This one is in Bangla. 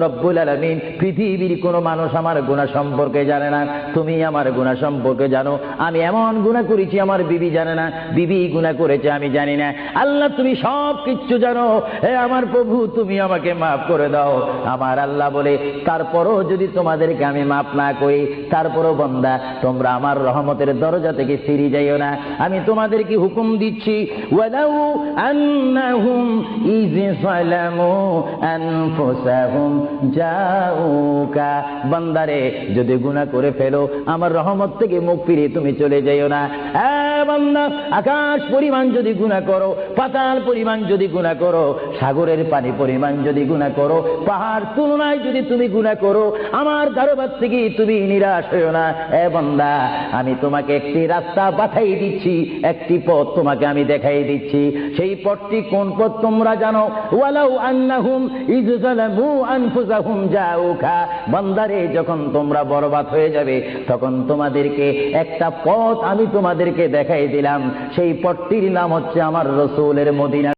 রব্বুল আলামিন, পৃথিবীর কোনো মানুষ আমার গুনাহ সম্পর্কে জানে না, তুমি আমার গুনাহ সম্পর্কে জানো। আমি এমন গুনাহ করেছি আমার বিবি জানে না, বিবি গুনাহ করেছে আমি জানি না। আল্লাহ তুমি সব কিচ্ছু জানো, হে আমার প্রভু তুমি আমাকে মাফ করে দাও। আমার আল্লাহ বলে, তারপরও যদি তোমাদেরকে আমি মাফ না করি, তারপরও বান্দা তোমরা আমার রহমতের দরজা থেকে ফিরে যাইও না। আমি তোমাদেরকে হুকুম দিচ্ছি, ওয়ালাউ আন্নাহুম ইয যালামু আনফুসাহুম জাউকা, বান্দারে যদি গুনাহ করে ফেলো আমার রহমত থেকে মুখ ফিরিয়ে তুমি চলে যাইও না। বান্দা, আকাশ পরিমাণ যদি গুনাহ করো, পাতাল পরিমাণ যদি গুনাহ করো, সাগরের পানি পরিমাণ যদি গুনাহ করো, পাহাড় তুলনায় যদি তুমি গুনাহ করো, আমার দরবার থেকে তুমি নিরাশ হইও না। বান্দা, আমি তোমাকে একটি রাস্তা পাঠাই দিচ্ছি, একটি পথ তোমাকে আমি দেখাই দিচ্ছি। সেই পথটি কোন পথ তোমরা জানো? ওয়ালাউ আন্নাহুম ইয যালামু আনফুসাহুম জাউকা, বান্দারে যখন তোমরা বরবাদ হয়ে যাবে তখন তোমাদেরকে একটা পথ আমি তোমাদেরকে দেখাই দিলাম, সেই পথটির নাম হচ্ছে আমার রাসূলের মদিনা।